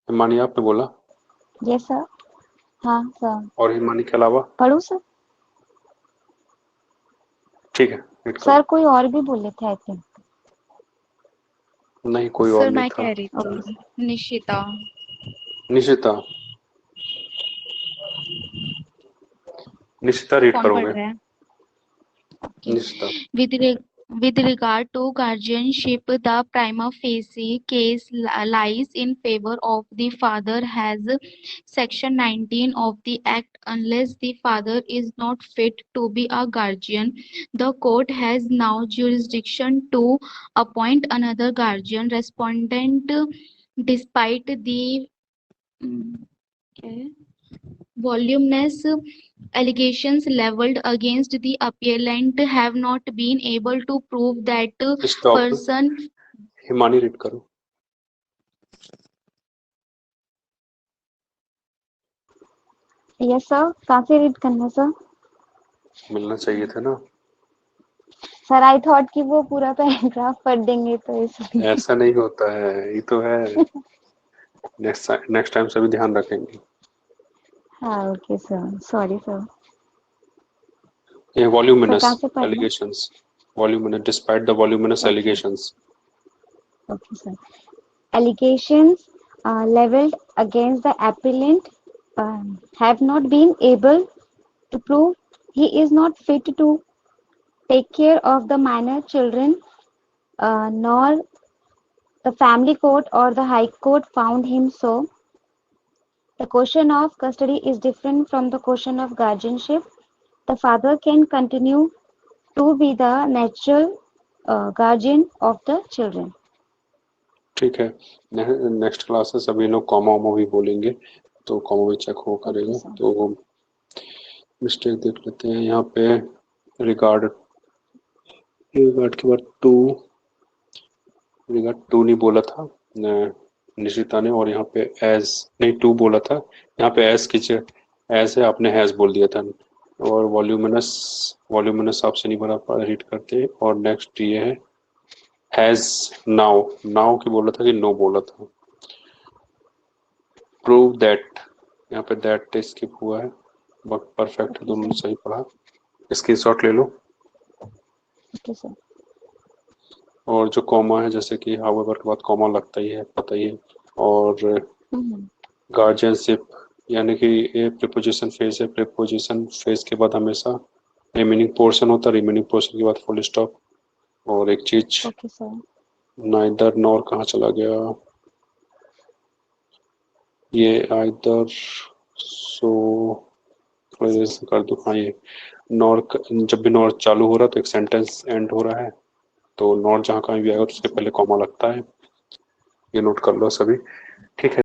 हिमानी आपने बोला, यस सर। हाँ सर, और हिमानी के अलावा? पढ़ूं सर? ठीक है, वेट सर करो। कोई और भी बोले थे आई थिंक। नहीं, कोई और सर नहीं मैं था। कह रही थी निशिता। निशिता, निशिता रीड कौन पढ़ करोगे? रहा है? Nishita. With regard to guardianship, the prima facie case lies in favor of the father as Section 19 of the Act. Unless the father is not fit to be a guardian, the court has now jurisdiction to appoint another guardian. Respondent, despite the voluminous allegations leveled against the appellant, have not been able to prove that stop, person. Himani read करो। Yes sir, कहाँ से read करना sir? मिलना चाहिए था ना। Sir I thought कि वो पूरा पैराग्राफ पढ़ देंगे तो इसलिए। ऐसा नहीं होता है, ये तो है। नेक्स्ट टाइम से भी ध्यान रखेंगे। हाँ ओके सर, सॉरी सर। ये वॉल्यूमिनस कहाँ से पढ़ना? Allegations, voluminous, despite the voluminous Okay. Allegations. Okay, sir. Allegations leveled against the appellant have not been able to prove he is not fit to take care of the minor children, nor the family court or the high court found him so. The question of custody is different from the question of guardianship. The father can continue to be the natural guardian of the children. ठीक है, next class से सभी लोग comma वॉमा भी बोलेंगे, तो comma भी check हो करेगा। sir. तो वो मिस्टेक देख लेते हैं यहाँ पे। रिगार्ड के बाद रिगार्ड टू नहीं बोला था निशिता ने, और यहाँ पे एज नहीं टू बोला था, यहाँ पे एज की एज है, आपने हैज बोल दिया था। और वॉल्यूमिनस आपसे नहीं बना रीड करते। और नेक्स्ट ये है हैज नाउ की बोला था कि नो बोला था। प्रूव दैट, यहाँ पे दैट स्किप हुआ है, बट परफेक्ट दोनों ने सही पढ़ा। स्क्रीनशॉट ले लो। Okay, sir. और जो कॉमा है, जैसे कि हाउएवर के बाद कॉमा लगता ही है, पता ही है। और गार्जियनशिप यानी कि ये प्रीपोजिशन फेज है, प्रीपोजिशन फेज के बाद हमेशा रिमेनिंग पोर्शन होता है, रिमेनिंग पोर्शन के बाद फुल स्टॉप। और एक चीज Okay, sir. नाइदर नॉर कहाँ चला गया, ये आइदर सो कर दो। हाँ, ये नॉर, जब भी नॉर चालू हो रहा है तो एक सेंटेंस एंड हो रहा है, तो नॉर जहाँ कहीं भी आएगा तो उसके पहले कॉमा लगता है, ये नोट कर लो सभी। ठीक है।